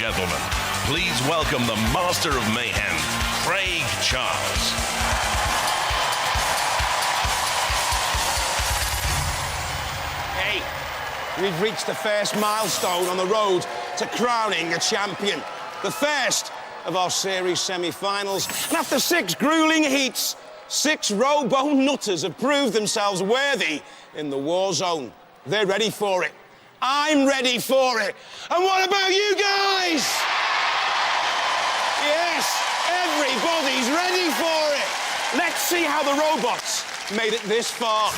gentlemen, please welcome the Master of Mayhem, Craig Charles. Hey, we've reached the first milestone on the road to crowning a champion. The first of our series semi-finals. And after 6 grueling heats, 6 row-bone nutters have proved themselves worthy in the war zone. They're ready for it. I'm ready for it. And what about you guys? Yes, everybody's ready for it. Let's see how the robots made it this far.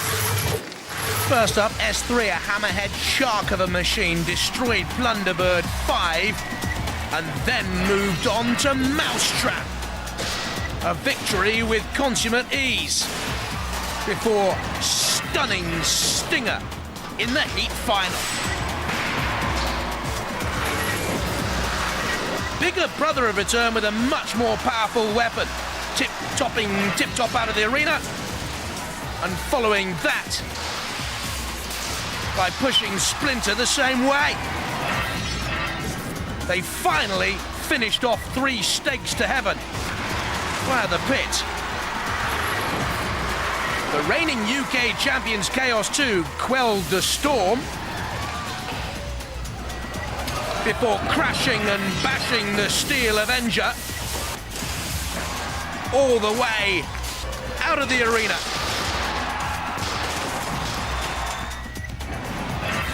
First up, S3, a hammerhead shark of a machine, destroyed Plunderbird 5 and then moved on to Mousetrap. A victory with consummate ease before stunning Stinger in the heat final. Bigger Brother have returned with a much more powerful weapon, tip-top out of the arena, and following that by pushing Splinter the same way. They finally finished off 3 stakes to heaven. Wow, the pit. The reigning UK champions Chaos 2 quelled the storm before crashing and bashing the Steel Avenger all the way out of the arena.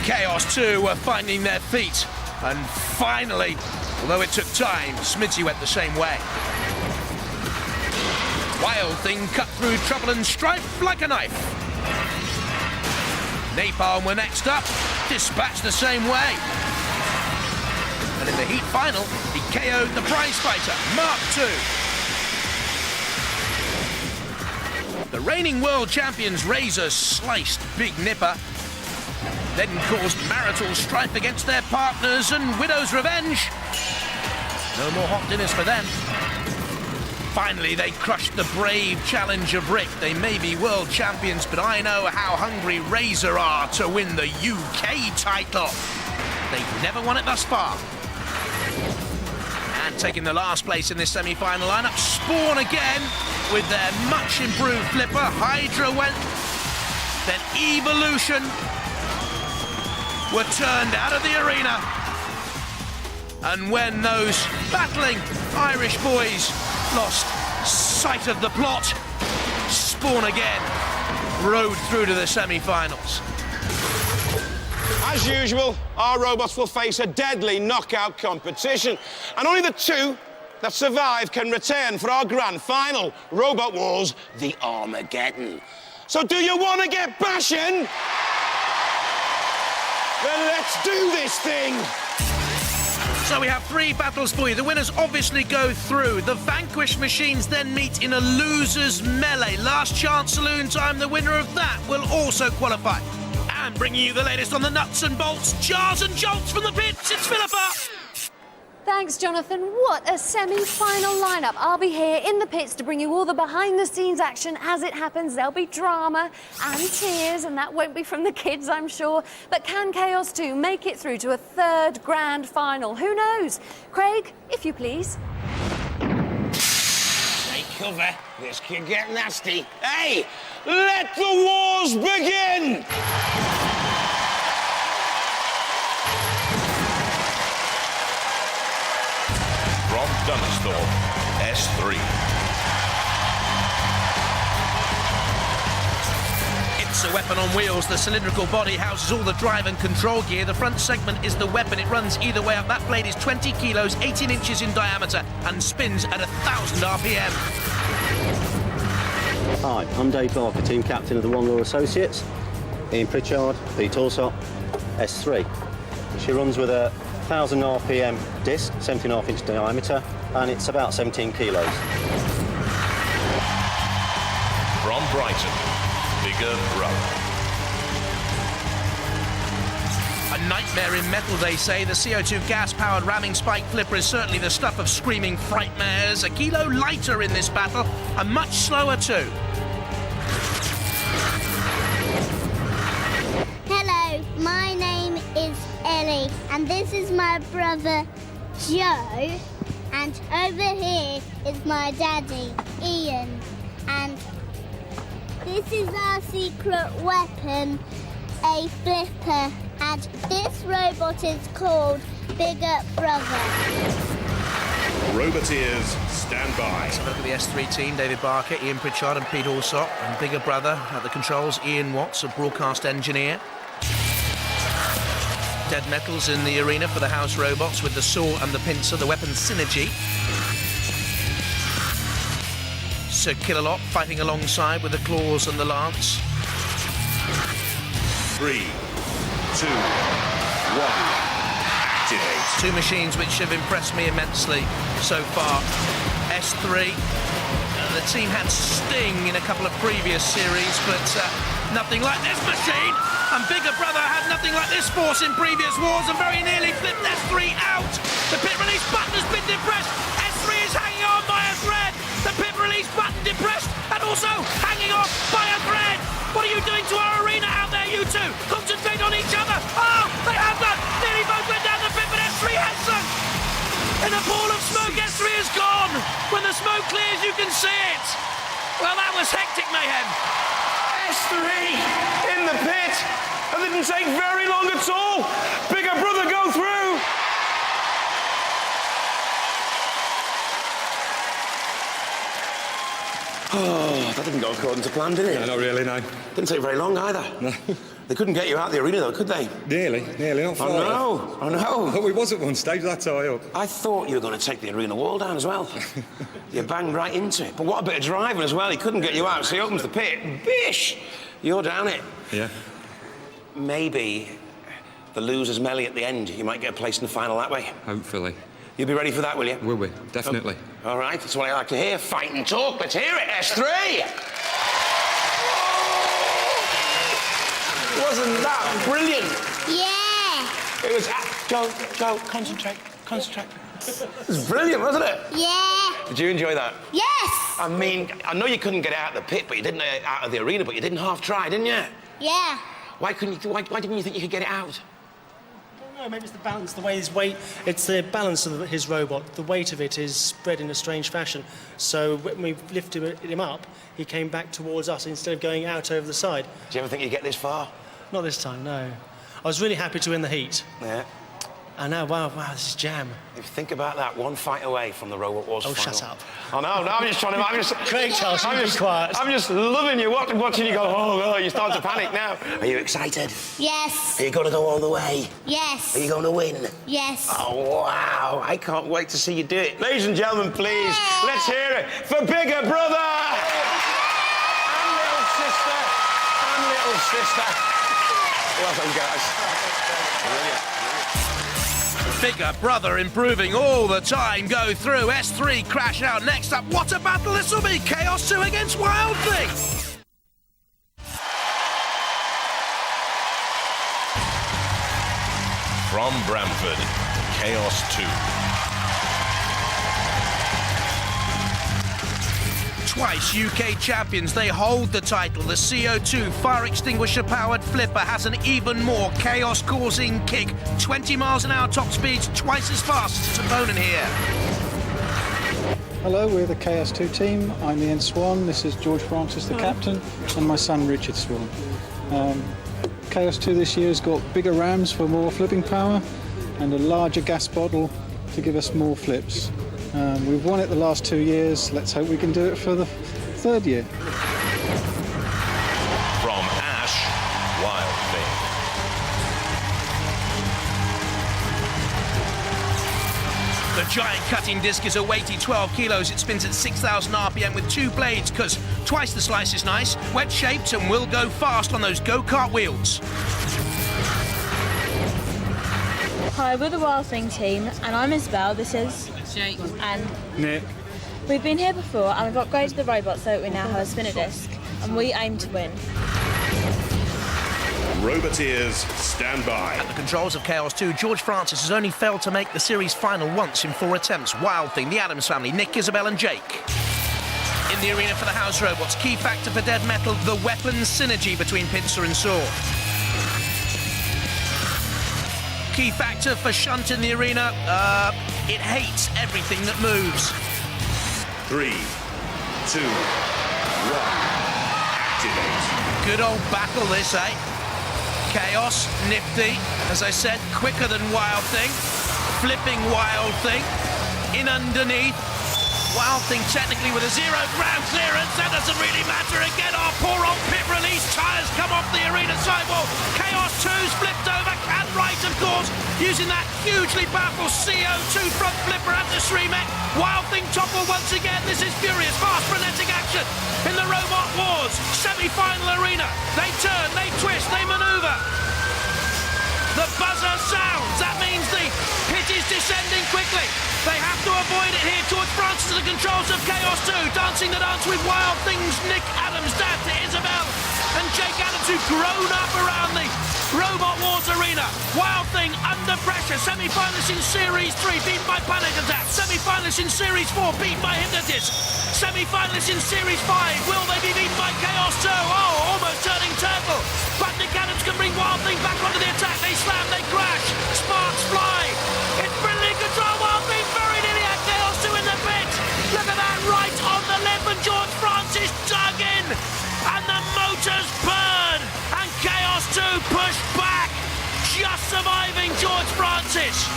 Chaos 2 were finding their feet, and finally, although it took time, Smitty went the same way. Wild Thing cut through trouble and strife like a knife. Napalm were next up, dispatched the same way. And in the heat final, he KO'd the prize fighter, Mark II. The reigning world champions Razer sliced Big Nipper, then caused marital strife against their partners and widow's revenge. No more hot dinners for them. Finally, they crushed the brave challenger Brick. They may be world champions, but I know how hungry Razer are to win the UK title. They've never won it thus far. And taking the last place in this semi-final lineup, Spawn again with their much improved flipper. Hydra went, then Evolution were turned out of the arena. And when those battling Irish boys lost sight of the plot, Spawn again rode through to the semi-finals. As usual, our robots will face a deadly knockout competition, and only the 2 that survive can return for our grand final, Robot Wars, the Armageddon. So do you want to get bashing? Then let's do this thing! So we have 3 battles for you. The winners obviously go through. The vanquished machines then meet in a loser's melee. Last chance saloon time, the winner of that will also qualify. And bringing you the latest on the nuts and bolts, jars and jolts from the pits, it's Philippa! Thanks, Jonathan. What a semi-final lineup. I'll be here in the pits to bring you all the behind-the-scenes action as it happens. There'll be drama and tears, and that won't be from the kids, I'm sure. But can Chaos 2 make it through to a 3rd grand final? Who knows? Craig, if you please. Take cover. This could get nasty. Hey, let the wars begin! From Thunderstorm, S3. It's a weapon on wheels. The cylindrical body houses all the drive and control gear. The front segment is the weapon. It runs either way up. That blade is 20 kilos, 18 inches in diameter, and spins at 1,000 RPM. Hi, I'm Dave Barker, team captain of the One Law Associates. Ian Pritchard, the Torsop S3. She runs with a 1,000 RPM disc, 17.5 inch diameter, and it's about 17 kilos. From Brighton, Bigger Brother. A nightmare in metal, they say. The CO2 gas-powered ramming spike flipper is certainly the stuff of screaming frightmares. A kilo lighter in this battle, and much slower too. Hello, my name is Ellie, and this is my brother Joe, and over here is my daddy, Ian, and this is our secret weapon, a flipper, and this robot is called Bigger Brother. Roboteers, stand by. Let's have a look at the S3 team. David Barker, Ian Pritchard and Pete Alsop. And bigger brother at the controls, Ian Watts, a broadcast engineer. Dead Metals in the arena for the house robots with the saw and the pincer, the weapon synergy. Sir Killalot fighting alongside with the claws and the lance. 3, 2, 1. Activate. Two machines which have impressed me immensely so far. S3, the team had Sting in a couple of previous series, but nothing like this machine. And Bigger Brother had nothing like this force in previous wars and very nearly flipped S3 out. The pit release button has been depressed. S3 is hanging on by a thread. The pit release button depressed and also hanging off by a thread. What are you doing to our arena out there, you two? Concentrate on each other. Oh, they have done. Nearly both went down the pit, but S3 has sunk. In a pool of smoke, S3 is gone. When the smoke clears, you can see it. Well, that was hectic mayhem. S3 in the pit. It didn't take very long at all. Bigger Brother go through. Oh, that didn't go according to plan, did it? No, not really, no. Didn't take very long either. No. They couldn't get you out of the arena though, could they? Nearly, not far. I know. Oh, we was at one stage, that's high up. I thought you were going to take the arena wall down as well. You banged right into it. But what a bit of driving as well. He couldn't get you out, so he opens the pit. Bish! You're down it. Yeah. Maybe the loser's melee at the end. You might get a place in the final that way. Hopefully. You'll be ready for that, will you? Will we? Definitely. All right, that's what I like to hear. Fight and talk. Let's hear it, S3! Wasn't that brilliant? Yeah. It was... Joe, concentrate. It was brilliant, wasn't it? Yeah. Did you enjoy that? Yes. I mean, I know you couldn't get out of the pit, but you didn't out of the arena, but you didn't half try, didn't you? Yeah. Why didn't you think you could get it out? No, maybe it's the balance, the way his weight, it's the balance of his robot. The weight of it is spread in a strange fashion. So when we lifted him up, he came back towards us instead of going out over the side. Do you ever think you'd get this far? Not this time, no. I was really happy to win the heat. Yeah. I know, wow, this is jam. If you think about that, one fight away from the Robot Wars final. shut up. Oh, no, I'm just trying to... Craig Charles, you be quiet. I'm just loving you, watching you go, oh, you start to panic now. Are you excited? Yes. Are you going to go all the way? Yes. Are you going to win? Yes. Oh, wow. I can't wait to see you do it. Ladies and gentlemen, please, let's hear it for Bigger Brother! And little sister. Well done, guys. Brilliant. Bigger Brother improving all the time. Go through. S3 crash out. Next up, what a battle this will be. Chaos 2 against Wild Thing. From Bramford, Chaos 2. Twice UK champions, they hold the title. The CO2 fire extinguisher powered flipper has an even more chaos causing kick. 20 miles an hour top speeds, twice as fast as its opponent here. Hello, we're the Chaos 2 team. I'm Ian Swan, this is George Francis, the captain, and my son Richard Swan. Chaos 2 this year has got bigger rams for more flipping power and a larger gas bottle to give us more flips. We've won it the last 2 years. Let's hope we can do it for the third year. From Ash, Wild Thing. The giant cutting disc is a weighty 12 kilos. It spins at 6,000 RPM with two blades, because twice the slice is nice, wedge shaped, and will go fast on those go-kart wheels. Hi, we're the Wild Thing team, and I'm Isabel. This is Jake and Nick. We've been here before, and we've upgraded the robot so that we now have a spinner disc, and we aim to win. Roboteers, stand by. At the controls of Chaos 2, George Francis has only failed to make the series final once in 4 attempts. Wild Thing, the Addams Family, Nick, Isabel and Jake. In the arena for the house robots, key factor for Dead Metal, the weapon synergy between pincer and saw. Key factor for Shunt in the arena, It hates everything that moves. 3, 2, 1. Activate. Good old battle this, eh? Chaos, nifty, as I said, quicker than Wild Thing. Flipping Wild Thing. In underneath. Wild Thing technically with a 0 ground clearance. That doesn't really matter. Again, our poor old pit release. Tyres come off the arena sidewall. Chaos 2's flipped over. Can right, of course, using that hugely powerful CO2 front flipper at the Sremek. Wild Thing topple once again. This is furious, fast, frenetic action in the Robot Wars semi-final arena. They turn, they twist, they manoeuvre. The buzzer sounds. That means the pit is descending quickly. They have to avoid it here. George Francis at the controls of Chaos 2, dancing the dance with Wild Thing's Nick Adams, dad to Isabel, and Jake Adams, who've grown up around the Robot Wars arena. Wild Thing under pressure. Semi-finalists in Series 3, beaten by Panic Attack. Semi-finalists in Series 4, beaten by Hypnotist. Semi-finalists in Series 5, will they be beaten by Chaos 2? Oh, almost turning turtle. But Nick Adams can bring Wild Thing back onto the attack. They slam, they crash. Sparks fly. It's brilliant control. Wild Thing very nearly had Chaos 2 in the pit. Look at that, right on the lip, and George Francis dug in. And the motors burn. And Chaos 2 pushed back. Just surviving George Francis.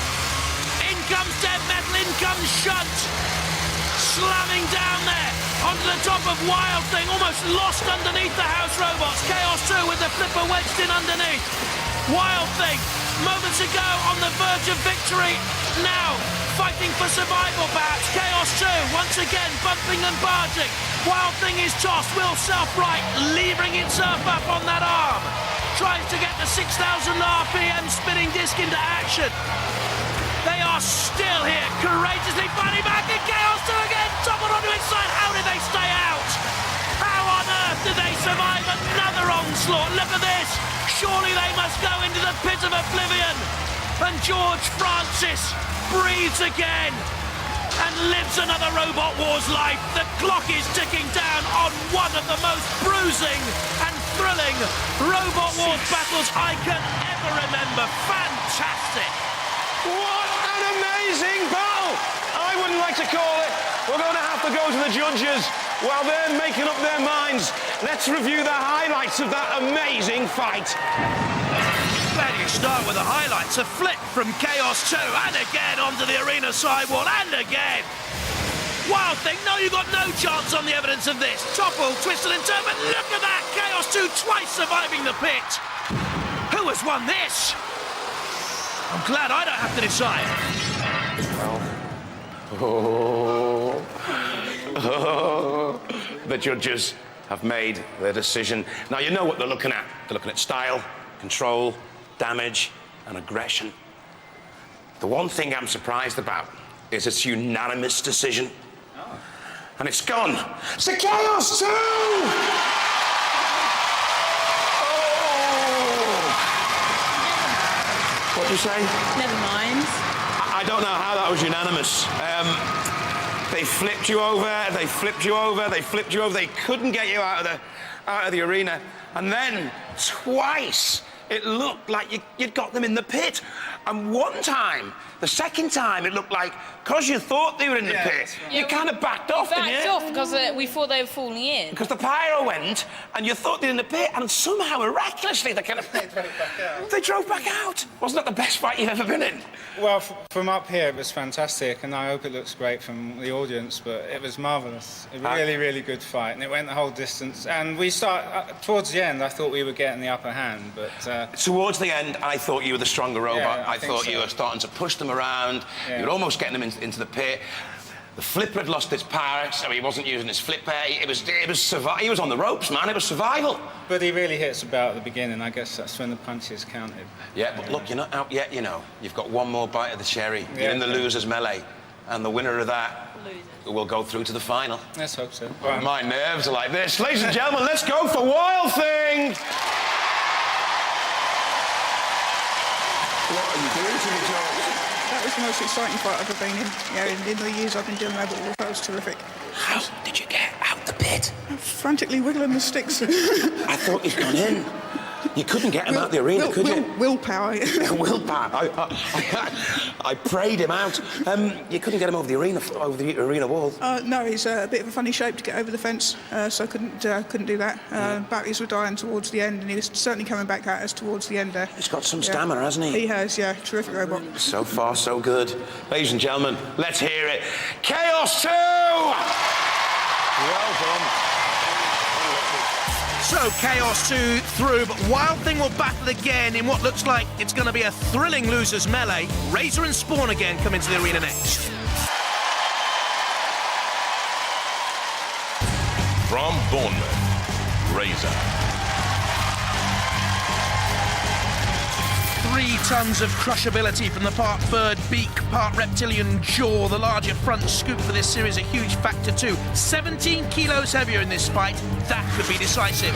In comes Dead Metal, in comes Shunt. Slamming down there onto the top of Wild Thing, almost lost underneath the house robots. Chaos 2 with the flipper wedged in underneath. Wild Thing, moments ago on the verge of victory, now fighting for survival perhaps. Chaos 2 once again bumping and barging. Wild Thing is tossed, will self-right, levering itself up on that arm. Tries to get the 6,000 RPM spinning disc into action. They are still here, courageously fighting back, and Chaos 2 again, toppled onto its side. How did they stay out? How on earth did they survive another onslaught? Look at this. Surely they must go into the pit of oblivion. And George Francis breathes again and lives another Robot Wars life. The clock is ticking down on one of the most bruising and thrilling Robot Wars battles I can ever remember. Fantastic. What an amazing battle! I wouldn't like to call it. We're going to have to go to the judges while they're making up their minds. Let's review the highlights of that amazing fight. Where do you start with the highlights? A flip from Chaos 2, and again onto the arena sidewall, and again. Wild Thing, no, you've got no chance on the evidence of this. Topple, twisted and turned, but look at that! Chaos 2 twice surviving the pit. Who has won this? I'm glad I don't have to decide. The judges have made their decision. Now, you know what they're looking at. They're looking at style, control, damage, and aggression. The one thing I'm surprised about is it's a unanimous decision. Oh. And it's gone. It's the Chaos 2! What'd you say? Never mind. I don't know how that was unanimous. They flipped you over, they flipped you over, they flipped you over. They couldn't get you out of the arena. And then, twice, it looked like you'd got them in the pit. And one time, the second time, it looked like, because you thought they were in the pit, right. you kind of backed off, didn't you? Backed off because we thought they were falling in. Because the pyro went, and you thought they were in the pit, and somehow, miraculously, they kind of... They drove back out. Wasn't that the best fight you've ever been in? Well, from up here, it was fantastic, and I hope it looks great from the audience, but it was marvellous. A really, really good fight, and it went the whole distance. And we towards the end, I thought we were getting the upper hand, but... Towards the end, I thought you were the stronger robot. Yeah, I thought you were starting to push them around. Yeah. You were almost getting them into the pit. The flipper had lost its power, so he wasn't using his flipper. He was on the ropes, man. It was survival. But he really hits about at the beginning. I guess that's when the punches counted. Yeah, but look, you're not out yet, you know. You've got one more bite of the cherry. You're in the losers melee. And the winner of that will go through to the final. Let's hope so. My nerves are like this. Ladies and gentlemen, let's go for Wild Thing! What are you doing to me, George? That was the most exciting fight I've ever been in. Yeah, in the years I've been doing Robot Wars, that was terrific. How did you get out the pit? I'm frantically wiggling the sticks. I thought you'd gone in. You couldn't get him out of the arena, could you? Willpower. Willpower. I prayed him out. You couldn't get him over the arena wall. No, he's a bit of a funny shape to get over the fence, so I couldn't do that. Batteries were dying towards the end, and he was certainly coming back at us towards the end there. He's got some stamina, hasn't he? He has, yeah. Terrific robot. So far, so good. Ladies and gentlemen, let's hear it. Chaos 2! Well done. So Chaos 2 through, but Wild Thing will battle again in what looks like it's going to be a thrilling losers melee. Razer and Spawn again come into the arena next. From Bournemouth, Razer. 3 tons of crushability from the part bird beak, part reptilian jaw. The larger front scoop for this series a huge factor too. 17 kilos heavier in this fight. That could be decisive.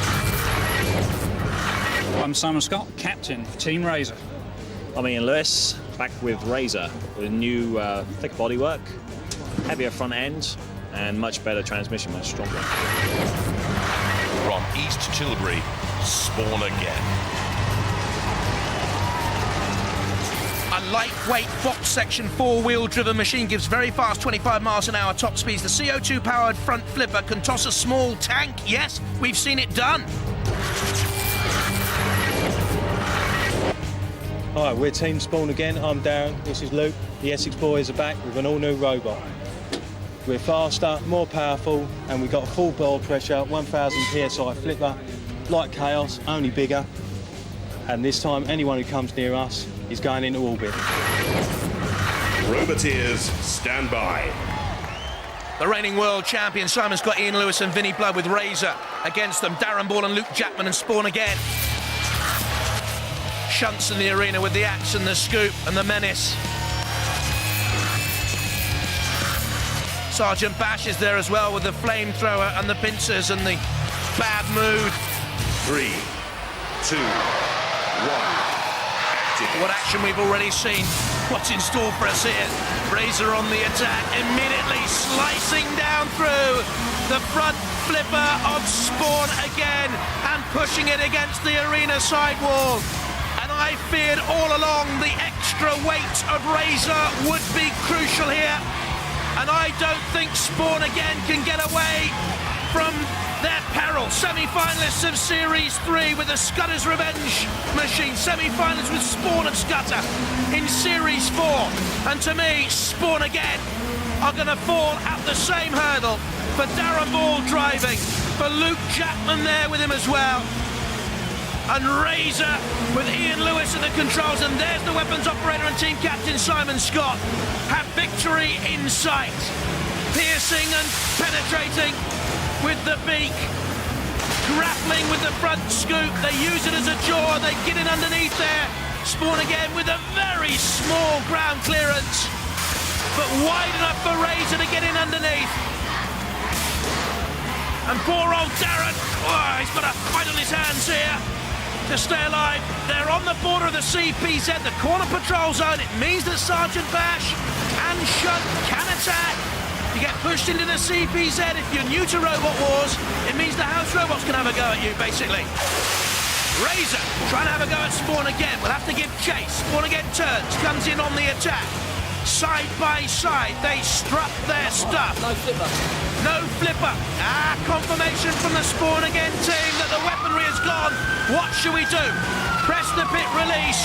I'm Simon Scott, captain for Team Razer. I'm Ian Lewis, back with Razer, with new thick bodywork, heavier front end, and much better transmission, much stronger. From East Tilbury, Spawn again. A lightweight box section 4-wheel driven machine gives very fast 25 miles an hour top speeds. The CO2 powered front flipper can toss a small tank. Yes, we've seen it done. Hi, we're Team Spawn again. I'm Darren, this is Luke. The Essex boys are back with an all-new robot. We're faster, more powerful, and we've got a full ball pressure, 1000 PSI flipper, like Chaos, only bigger. And this time, anyone who comes near us is going into orbit. Roboteers, stand by. The reigning world champions Simon Scott, Ian Lewis and Vinnie Blood with Razer. Against them, Darren Ball and Luke Jackman and Spawn again. Shunts in the arena with the axe and the scoop and the menace. Sergeant Bash is there as well with the flamethrower and the pincers and the bad mood. 3, 2, 1. What action we've already seen. What's in store for us here? Razer on the attack, immediately slicing down through the front flipper of Spawn again and pushing it against the arena sidewall. And I feared all along the extra weight of Razer would be crucial here. And I don't think Spawn again can get away from their peril. Semi-finalists of Series 3 with the Scutter's Revenge machine. Semi-finalists with Spawn and Scudder in Series 4. And to me, Spawn again are going to fall at the same hurdle. For Darren Ball driving, for Luke Jackman there with him as well. And Razer with Ian Lewis at the controls, and there's the weapons operator and team captain Simon Scott. Have victory in sight. Piercing and penetrating with the beak. Grappling with the front scoop. They use it as a jaw. They get in underneath there. Spawn again with a very small ground clearance, but wide enough for Razer to get in underneath. And poor old Darren, he's got a fight on his hands here to stay alive. They're on the border of the CPZ, the corner patrol zone. It means that Sergeant Bash and Shunt can attack. You get pushed into the CPZ. If you're new to Robot Wars, it means the house robots can have a go at you, basically. Razer trying to have a go at Spawn again. We'll have to give chase. Spawn again turns, comes in on the attack. Side by side, they strut their stuff. No flipper. No flipper. Confirmation from the Spawn again team that the weaponry is gone. What should we do? Press the pit release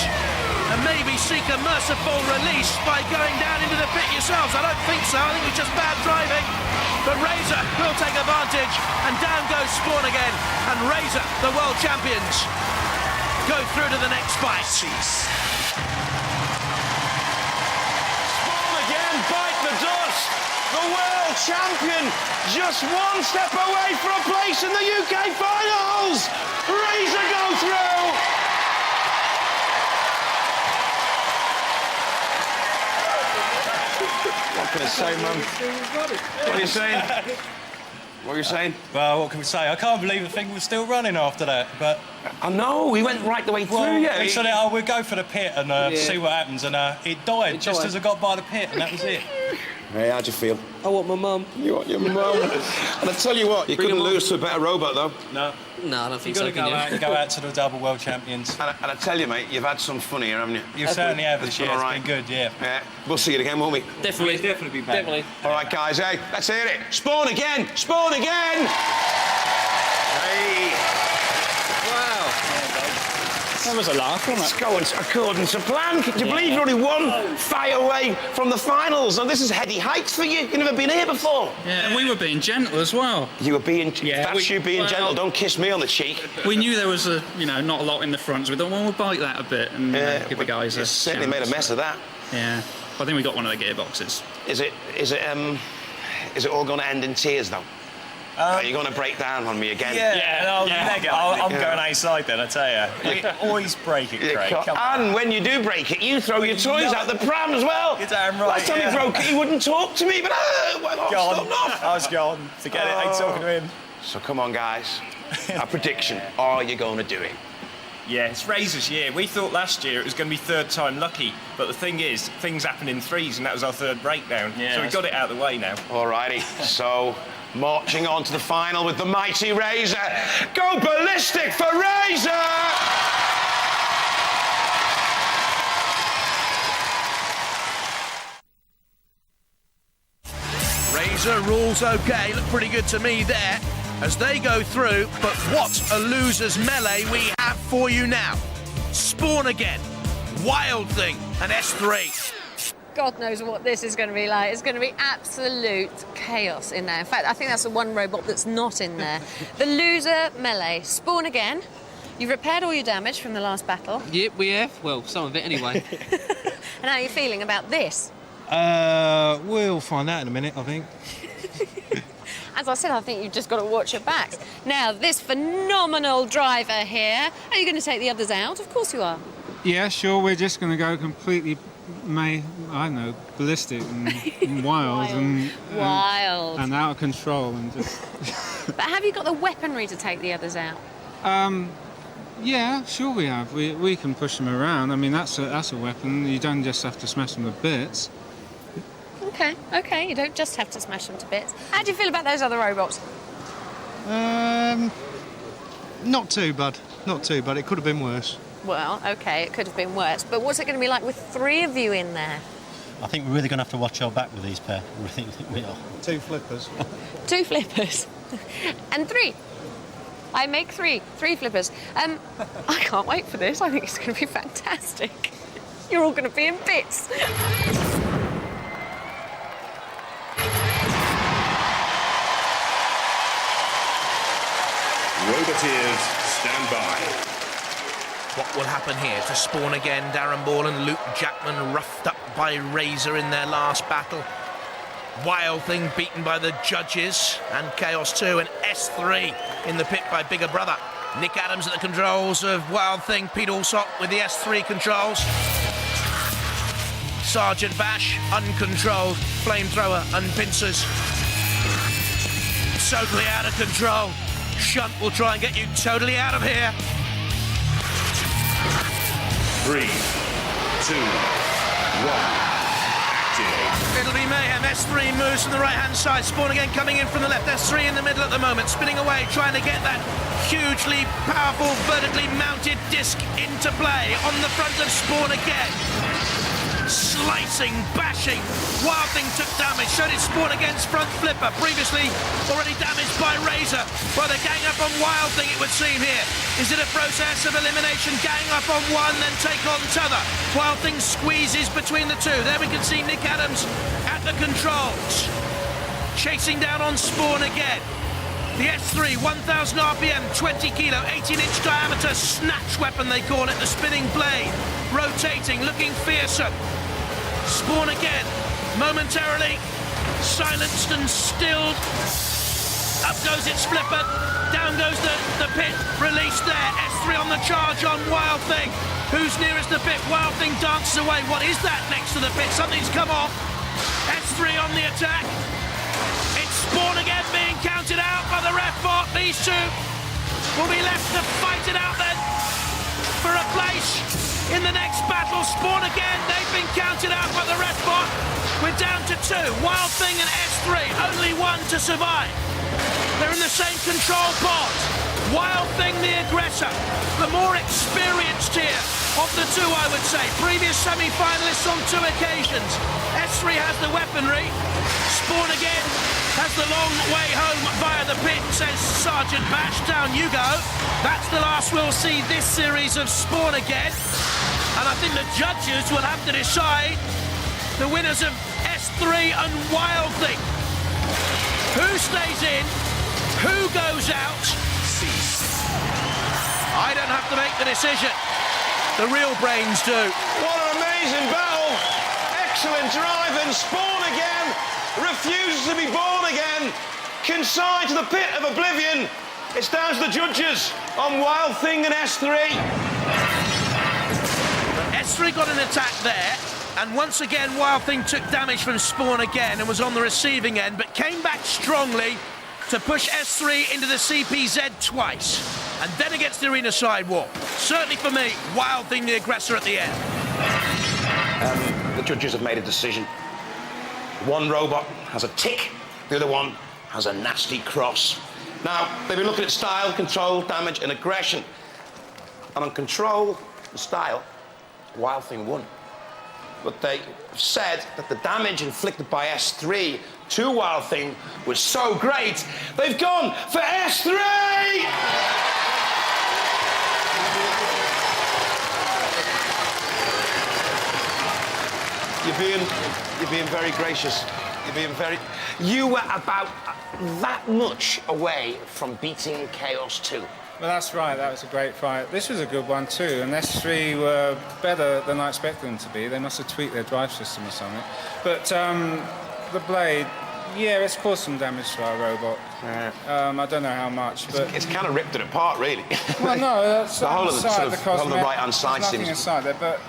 and maybe seek a merciful release by going down into the pit yourselves. I don't think so. I think it's just bad driving. But Razer will take advantage, and down goes Spawn again. And Razer, the world champions, go through to the next fight. Bite the dust. The world champion just one step away from a place in the UK finals. Razer go through. What can I say, Mum? What are you saying? What are you saying? Well, what can we say? I can't believe the thing was still running after that, but... I know, we went right the way through, yeah. We said, we'll go for the pit and see what happens, and it died just as I got by the pit, and that was it. Hey, how'd you feel? I want my mum. You want your mum? And I tell you what, you couldn't lose to a better robot, though. No. No, I don't think You've so, got to go out to the double world champions. And I tell you, mate, you've had some fun here, haven't you? You certainly have It's this year. been all It's right. been good, yeah. Yeah, we'll see it again, won't we? Definitely. We'll definitely be back. Definitely. All right, guys, hey, let's hear it. Spawn again! Spawn again! Hey! Wow. That was a laugh, wasn't It's going according to plan. Can you believe you're only one fight away from the finals? And this is heady heights for you. You've never been here before. Yeah, and we were being gentle as well. You were being... Yeah, that's you being gentle. Don't kiss me on the cheek. We knew there was not a lot in the front, so we thought, well, we'll bite that a bit and give the guys you a certainly chance. made a mess of that. Yeah. I think we got one of the gearboxes. Is it all going to end in tears, though? Are you going to break down on me again? I'm going outside then, I tell you. You always break it, Craig. Come on. And when you do break it, you throw your toys out the pram as well. You're damn right. Last time he broke it, he wouldn't talk to me, but I was gone. Forget it, I ain't talking to him. So come on, guys. A prediction. Are you going to do it? Yeah, it's Razer's year. We thought last year it was going to be third time lucky, but the thing is, things happen in threes, and that was our third breakdown. Yeah, so we got it out of the way now. Alrighty, so marching on to the final with the mighty Razer. Go ballistic for Razer! Razer rules okay, look pretty good to me there as they go through, but what a loser's melee we have for you now. Spawn again, Wild Thing, and S3. God knows what this is going to be like. It's going to be absolute chaos in there. In fact, I think that's the one robot that's not in there. The loser melee. Spawn again. You've repaired all your damage from the last battle. Yep, we have. Well, some of it anyway. And how are you feeling about this? We'll find out in a minute, I think. As I said, I think you've just got to watch your backs. Now, this phenomenal driver here. Are you going to take the others out? Of course you are. Yeah, sure. We're just going to go completely, ballistic and wild. Wild. And out of control and just... But have you got the weaponry to take the others out? Yeah, sure we have. We can push them around. I mean, that's a weapon. You don't just have to smash them to bits. Okay, you don't just have to smash them to bits. How do you feel about those other robots? Not too bad. Not too bad. It could have been worse. Well, okay, it could have been worse. But what's it going to be like with three of you in there? I think we're really going to have to watch our back with these pair. I think we are. 2 flippers. 2 flippers. And 3. I make 3 flippers. I can't wait for this. I think it's going to be fantastic. You're all going to be in bits. Roboteers, stand by. What will happen here to Spawn again? Darren Ball and Luke Jackman roughed up by Razer in their last battle. Wild Thing beaten by the judges, and Chaos 2 and S3 in the pit by Bigger Brother. Nick Adams at the controls of Wild Thing, Pete Alsop with the S3 controls. Sergeant Bash, uncontrolled, flamethrower and pincers. Totally out of control. Shunt will try and get you totally out of here. 3, 2, 1. Activate. It'll be mayhem. S3 moves from the right-hand side. Spawn again coming in from the left. S3 in the middle at the moment, spinning away, trying to get that hugely powerful, vertically mounted disc into play on the front of Spawn again. Slicing, bashing. Wild Thing took damage, so did Spawn against front flipper. Previously already damaged by Razer. Well, they're gang up on Wild Thing, it would seem here. Is it a process of elimination? Gang up on one, then take on t'other. Wild Thing squeezes between the two. There we can see Nick Adams at the controls. Chasing down on Spawn again. The S3, 1,000 RPM, 20 kilo, 18-inch diameter, snatch weapon they call it, the spinning blade. Rotating, looking fearsome. Spawn again, momentarily silenced and stilled. Up goes its flipper, down goes the pit, released there. S3 on the charge on Wild Thing. Who's nearest the pit? Wild Thing dances away. What is that next to the pit? Something's come off. S3 on the attack. It's Spawn again being counted out by the ref bot. These two will be left to fight it out then for a place In the next battle, Spawn again. They've been counted out by the red bot. We're down to 2. Wild Thing and S3, only one to survive. They're in the same control pod. Wild Thing, the aggressor, the more experienced here of the two, I would say. Previous semi-finalists on 2 occasions. S3 has the weaponry. Spawn again has the long way home via the pit, says Sergeant Bash. Down you go. That's the last we'll see this series of Spawn again. And I think the judges will have to decide the winners of S3 and Wild Thing. Who stays in? Who goes out? I don't have to make the decision. The real brains do. What an amazing battle. Excellent drive, and Spawn again refuses to be born again. Consigned to the pit of oblivion. It's down to the judges on Wild Thing and S3. S3 got an attack there, and once again Wild Thing took damage from Spawn again and was on the receiving end, but came back strongly to push S3 into the CPZ twice, and then against the arena sidewalk. Certainly for me, Wild Thing the aggressor at the end. The judges have made a decision. One robot has a tick, the other one has a nasty cross. Now, they've been looking at style, control, damage, and aggression. And on control and style, Wild Thing won. But they said that the damage inflicted by S3 to Wild Thing was so great, they've gone for S3! You're being very gracious. You were about that much away from beating Chaos 2. Well, that's right. That was a great fight. This was a good one too, and S3 were better than I expected them to be. They must have tweaked their drive system or something. But the blade, yeah, it's caused some damage to our robot. Yeah. I don't know how much, but it's kind of ripped it apart, really. Well, no, that's the whole of the right-hand side there's nothing seems. inside there, but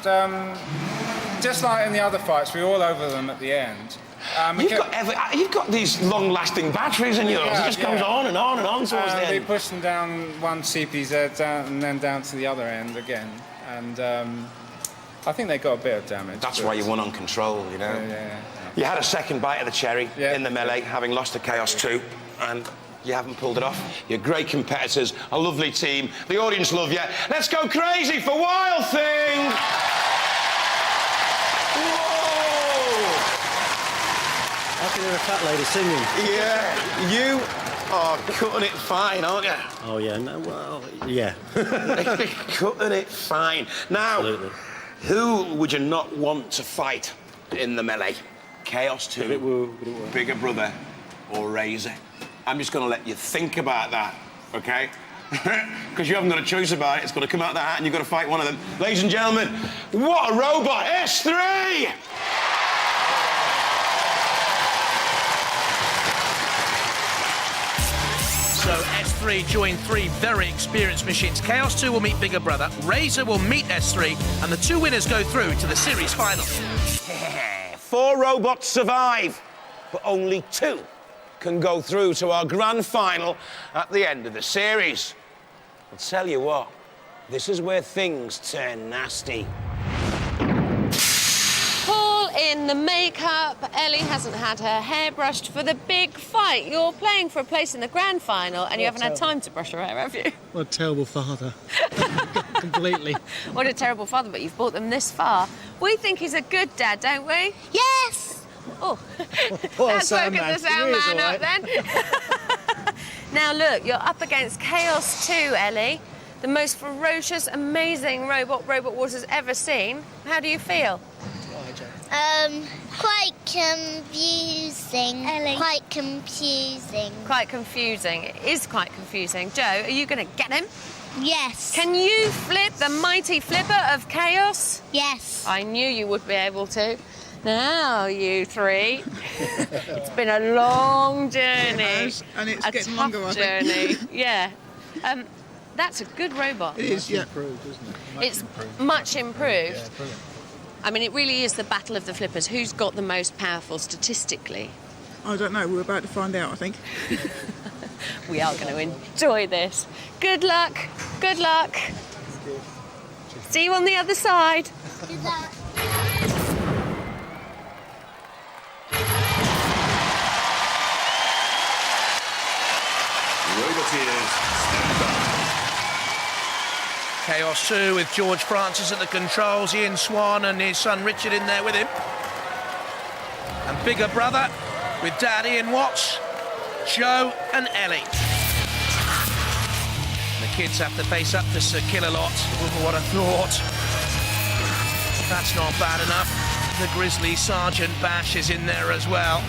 just like in the other fights, we were all over them at the end. You've got these long-lasting batteries in yours. It just goes on and on and on towards the end. They pushed them down one CPZ down, and then down to the other end again. And I think they got a bit of damage. That's why you won on control, you know. Yeah. You had a second bite of the cherry in the melee, having lost to Chaos 2, and you haven't pulled it off. You're great competitors, a lovely team. The audience love you. Let's go crazy for Wild Thing! I can hear a fat lady singing. Yeah, you are cutting it fine, aren't you? Oh, yeah, no, well, yeah. Cutting it fine. Now, Absolutely. Who would you not want to fight in the melee? Chaos 2, Bigger Brother, or Razer? I'm just going to let you think about that, OK? Because you haven't got a choice about it. It's got to come out of the hat and you've got to fight one of them. Ladies and gentlemen, what a robot! S3! So S3 join 3 very experienced machines. Chaos 2 will meet Bigger Brother, Razer will meet S3, and the 2 winners go through to the series final. 4 robots survive, but only 2 can go through to our grand final at the end of the series. I'll tell you what, this is where things turn nasty. Paul in the makeup. Ellie hasn't had her hair brushed for the big fight. You're playing for a place in the grand final and you haven't had time to brush her hair, have you? What a terrible father. Completely. What a terrible father, but you've brought them this far. We think he's a good dad, don't we? Yes! Oh, Poor that's sound woken man. the sound He is man all up then. Now look, you're up against Chaos 2, Ellie. The most ferocious, amazing robot Wars has ever seen. How do you feel? Quite confusing. Ellie. Quite confusing. Quite confusing. It is quite confusing. Joe, are you going to get him? Yes. Can you flip the mighty flipper of Chaos? Yes. I knew you would be able to. Now, you 3. It's been a long journey. It has, and it's getting tough longer, I think. journey. Yeah. That's a good robot. It is, yeah. Improved, isn't it? It's much improved. Yeah, brilliant. I mean, it really is the battle of the flippers. Who's got the most powerful statistically? I don't know. We're about to find out, I think. We are going to enjoy this. Good luck. Good luck. See you on the other side. Roboteers, stand by. Chaos 2 with George Francis at the controls, Ian Swan and his son Richard in there with him. And bigger brother with Dad Ian Watts, Joe and Ellie. The kids have to face up to Sir Killalot. What a thought. That's not bad enough. The Grizzly Sergeant Bash is in there as well.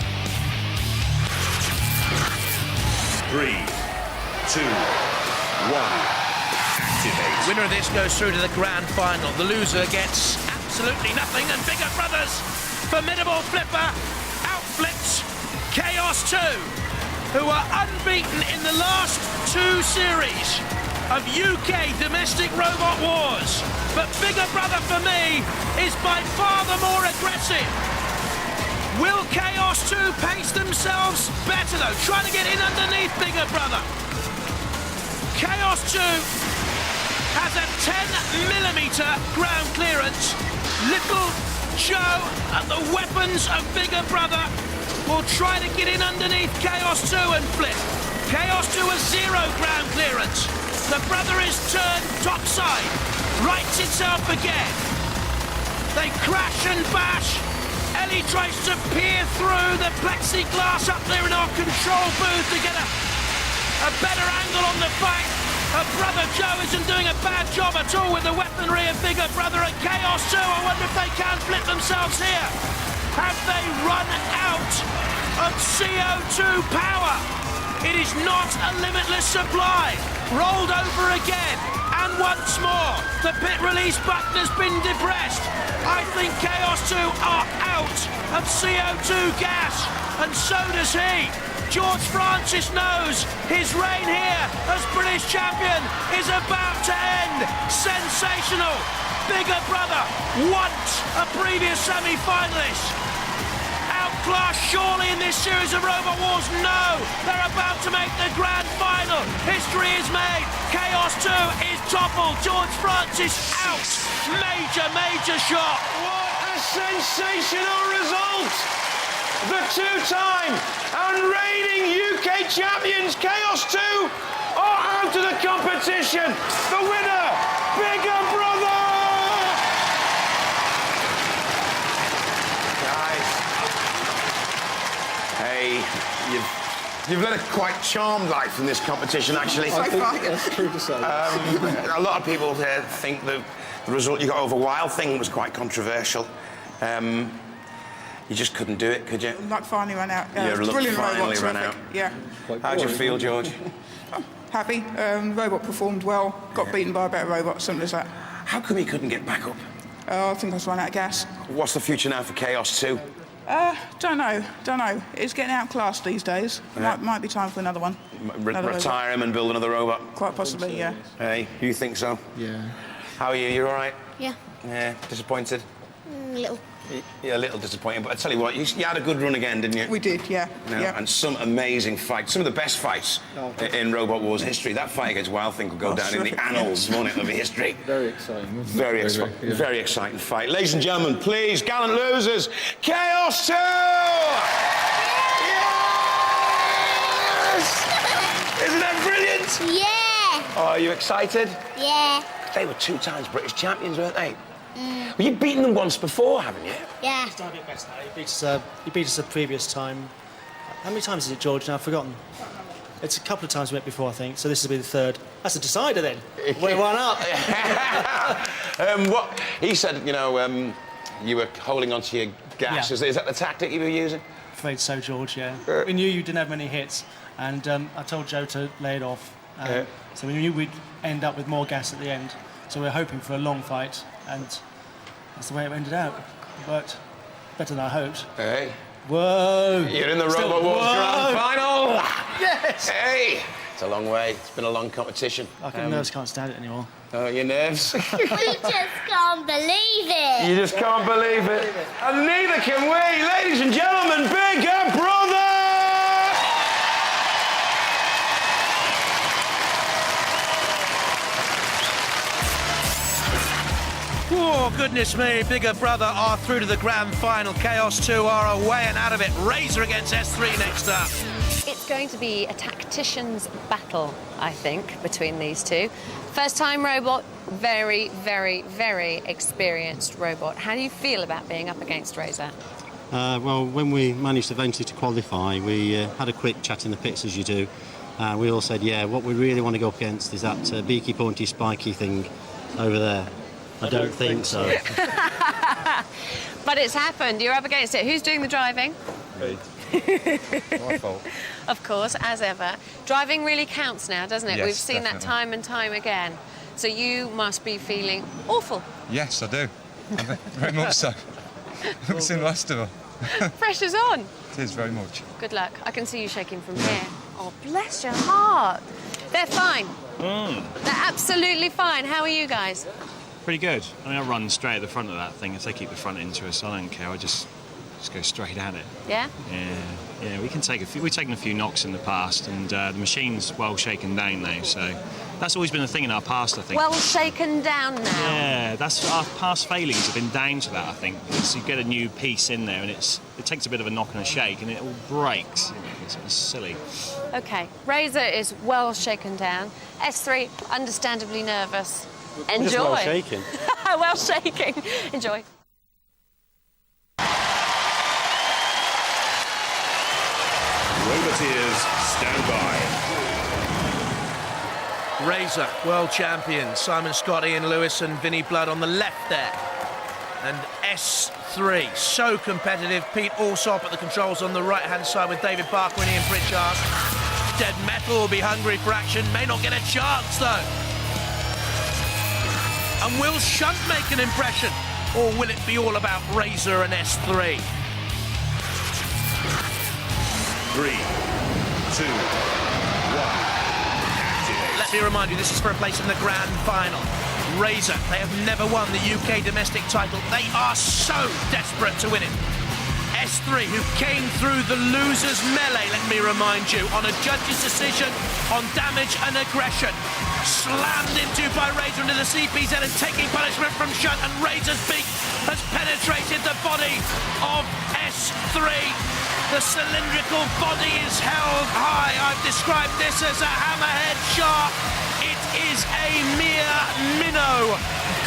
3, 2, 1. Activate. Winner of this goes through to the grand final. The loser gets absolutely nothing, and Bigger Brothers, formidable flipper, outflips Chaos 2, who are unbeaten in the last 2 series of UK domestic robot wars. But Bigger Brother, for me, is by far the more aggressive. Will Chaos 2 pace themselves better, though? Trying to get in underneath Bigger Brother. Chaos 2 has a 10mm ground clearance. Little Joe and the weapons of Bigger Brother will try to get in underneath Chaos 2 and flip. Chaos 2 has 0 ground clearance. The brother is turned topside, rights itself again. They crash and bash. Ellie tries to peer through the plexiglass up there in our control booth to get a better angle on the fight. Her brother Joe isn't doing a bad job at all with the weaponry of Bigger Brother at Chaos 2. I wonder if they can flip themselves here. Have they run out of CO2 power? It is not a limitless supply. Rolled over again, and once more, the pit release button has been depressed. I think Chaos 2 are out of CO2 gas, and so does he. George Francis knows his reign here as British champion is about to end. Sensational. Bigger Brother, once a previous semi-finalist. Outclassed surely in this series of Robot Wars? No, they're about to make the grand final. History is made. Chaos 2 is toppled. George Francis out. Major, major shot. What a sensational result! The 2-time and reigning UK champions, Chaos 2, are out of the competition. The winner, Bigger Brother! Guys, hey, you've led a quite charmed life in this competition, actually. I think that's true to say. A lot of people think the result you got over Wild Thing was quite controversial. You just couldn't do it, could you? Luck finally ran out. Your luck brilliant finally robot, ran terrific. out. Yeah. How do you feel, George? Happy. Robot performed well. Got beaten by a better robot. Simple as that. How come he couldn't get back up? I think I was run out of gas. What's the future now for Chaos 2? Don't know. It's getting outclassed these days. Yeah. Might be time for another one. Retire him and build another robot? Quite possibly, yeah. Hey, you think so? Yeah. How are you? You all right? Yeah. Yeah. Disappointed? Little. Yeah, a little disappointed, but I tell you what, you had a good run again, didn't you? We did, yeah. Yeah. And some amazing fights, some of the best fights in Robot Wars history. That fight against Wild Thing will go down in the annals, won't it, of history? Very exciting. Very exciting fight. Ladies and gentlemen, please, gallant losers, Chaos 2! Yes! Isn't that brilliant? Yeah. Oh, are you excited? Yeah. They were 2 times British champions, weren't they? Well, you've beaten them once before, haven't you? Yeah. He's done a bit better now. He beat us a previous time. How many times is it, George? Now I've forgotten. It's a couple of times we met before, I think. So this will be the 3rd. That's a decider then. We're 1 up. What he said, you were holding on to your gas. Yeah. Is that the tactic you were using? Afraid so, George. Yeah. We knew you didn't have many hits, and I told Joe to lay it off. So we knew we'd end up with more gas at the end. So we were hoping for a long fight, and that's the way it ended out. It worked better than I hoped. Hey. Whoa! You're in the Robot Wars Grand Final! Yes! Hey! It's a long way. It's been a long competition. Nerves can't stand it anymore. Oh, your nerves? We just can't believe it. You just can't believe it. And neither can we. Ladies and gentlemen, Bigger Brother! Oh, goodness me. Bigger Brother are through to the grand final. Chaos 2 are away and out of it. Razer against S3 next up. It's going to be a tactician's battle, I think, between these two. First time robot, very, very, very experienced robot. How do you feel about being up against Razer? Well, when we managed eventually to qualify, we had a quick chat in the pits, as you do. We all said, yeah, what we really want to go up against is that beaky, pointy, spiky thing over there. I don't think so. But it's happened. You're up against it. Who's doing the driving? Me. My fault. Of course, as ever. Driving really counts now, doesn't it? Yes, We've seen definitely. that time and time again. So you must be feeling awful. Yes, I do. Very much so. I've seen the last of her. Pressure's on. It is very much. Good luck. I can see you shaking from here. Oh, bless your heart. They're fine. They're absolutely fine. How are you guys? Pretty good. I mean, I run straight at the front of that thing. If they keep the front into us, I don't care. I just go straight at it. Yeah? Yeah, we can take a few. We've taken a few knocks in the past, and the machine's well shaken down now. So that's always been a thing in our past, I think. Well shaken down now. Yeah, that's our past failings have been down to that, I think. Because you get a new piece in there, and it takes a bit of a knock and a shake, and it all breaks. You know, it's silly. Okay, Razer is well shaken down. S3, understandably nervous. Enjoy. Just well shaken. Well shaking. Enjoy. Roboteers, stand by. Razer, world champions. Simon Scott, Ian Lewis and Vinnie Blood on the left there. And S3, so competitive. Pete Alsop at the controls on the right-hand side with David Barker and Ian Pritchard. Dead Metal will be hungry for action. May not get a chance, though. And will Shunt make an impression? Or will it be all about Razer and S3? 3, 2, 1. Let me remind you, this is for a place in the grand final. Razer, they have never won the UK domestic title. They are so desperate to win it. S3, who came through the losers' melee, let me remind you, on a judge's decision on damage and aggression. Slammed into by Razer into the CPZ and taking punishment from Shunt, and Razer's beak has penetrated the body of S3. The cylindrical body is held high. I've described this as a hammerhead shark. It is a mere minnow,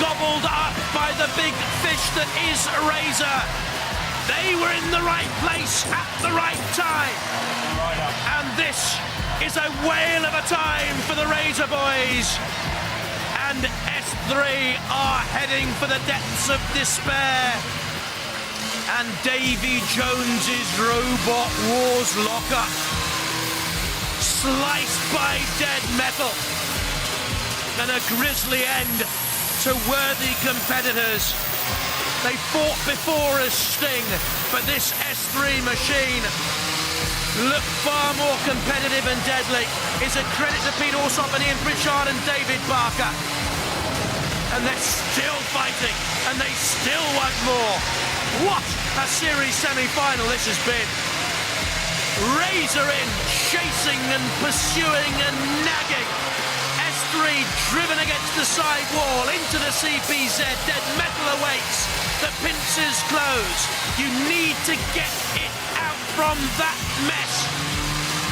gobbled up by the big fish that is Razer. They were in the right place at the right time. And this is a whale of a time for the Razer boys. And S3 are heading for the depths of despair. And Davy Jones's Robot Wars lockup, sliced by Dead Metal. And a grisly end to worthy competitors. They fought before as Sting, but this S3 machine looked far more competitive and deadly. It's a credit to Pete Alsop and Ian Pritchard and David Barker. And they're still fighting, and they still want more. What a series semi-final this has been. Razer in, chasing and pursuing and nagging. S3 driven against the side wall, into the CPZ. Dead Metal awaits. The pincers close. You need to get it out from that mess.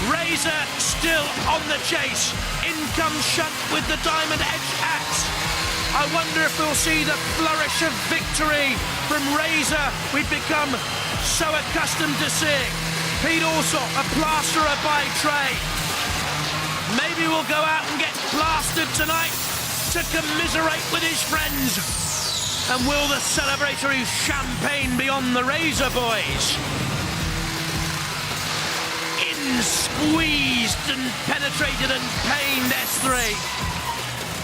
Razer still on the chase. In comes Shunt with the diamond edge axe. I wonder if we'll see the flourish of victory from Razer we've become so accustomed to seeing. Pete Alsop, a plasterer by trade. Maybe we'll go out and get plastered tonight to commiserate with his friends. And will the celebratory champagne be on the Razer boys? In squeezed and penetrated and pained S3.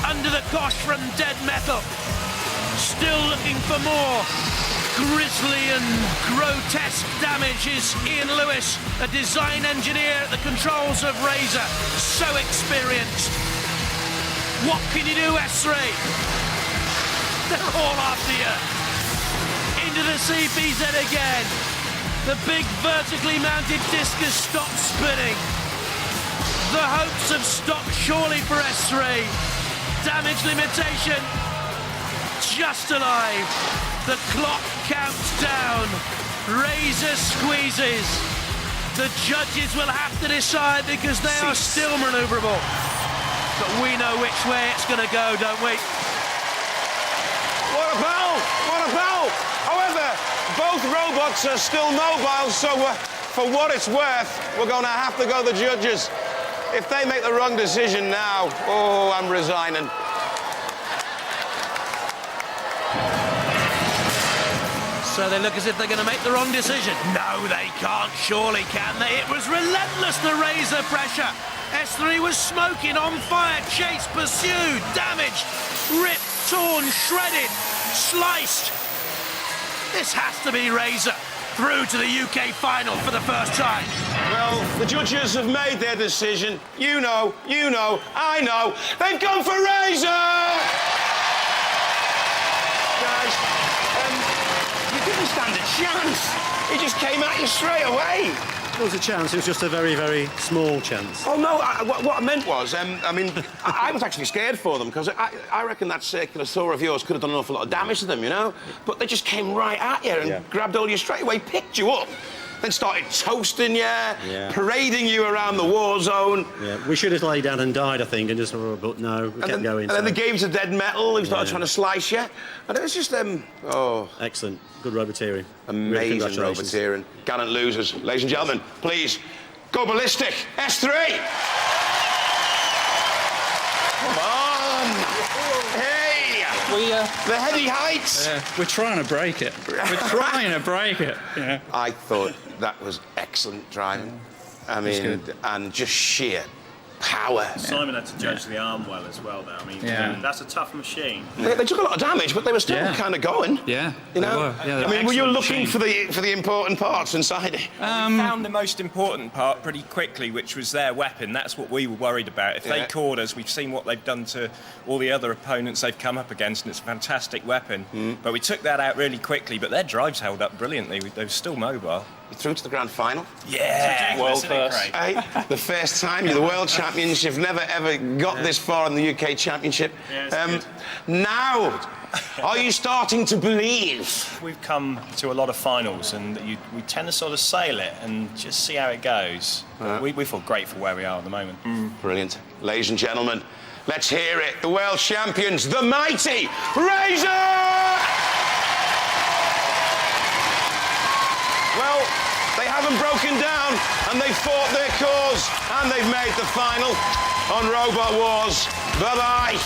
Under the cosh from Dead Metal. Still looking for more grisly and grotesque damage is Ian Lewis, a design engineer at the controls of Razer. So experienced. What can you do, S3? They're all after you. Into the CPZ again. The big vertically mounted disc has stopped spinning. The hopes have stopped surely for S3. Damage limitation just alive. The clock counts down. Razer squeezes. The judges will have to decide because they are still manoeuvrable. But we know which way it's going to go, don't we? What a battle! What a battle! However, both robots are still mobile, so for what it's worth, we're going to have to go the judges. If they make the wrong decision now, oh, I'm resigning. So they look as if they're going to make the wrong decision. No, they can't, surely, can they? It was relentless, the Razer pressure. S3 was smoking, on fire, chased, pursued, damaged, ripped, torn, shredded, sliced. This has to be Razer through to the UK final for the first time. Well, the judges have made their decision. You know, I know. They've gone for Razer! Guys, you didn't stand a chance. He just came at you straight away. There was a chance. It was just a very, very small chance. Oh, no, what I meant was, I mean, I was actually scared for them because I reckon that circular saw of yours could have done an awful lot of damage to them, you know? But they just came right at you and grabbed all you straight away, picked you up, then started toasting you, parading you around the war zone. Yeah, we should have laid down and died, I think, and just, but no, we kept going. And then the games of dead metal, who started trying to slice you. And it was just, oh... Excellent. Good roboteering. Amazing roboteering. Gallant losers. Ladies and gentlemen, please, go ballistic. S3! Come on! Hey! The heady heights! We're trying to break it. We're trying to break it. Yeah. I thought that was excellent driving. I mean, and just sheer power. Simon had to judge the arm well as well, though. I mean, that's a tough machine. They took a lot of damage, but they were still kind of going. Yeah, you know. I mean, were you looking for the important parts inside it? We found the most important part pretty quickly, which was their weapon. That's what we were worried about. If they caught us, we've seen what they've done to all the other opponents they've come up against, and it's a fantastic weapon. But we took that out really quickly. But their drives held up brilliantly. They were still mobile. You're through to the grand final. Yeah, world first. Hey, the first time you're the world champions. You've never ever got this far in the UK Championship. Now, are you starting to believe? We've come to a lot of finals, and we tend to sort of sail it and just see how it goes. We feel grateful where we are at the moment. Brilliant, ladies and gentlemen. Let's hear it. The world champions, the mighty Razer. Well, they haven't broken down, and they've fought their cause, and they've made the final on Robot Wars. Bye-bye.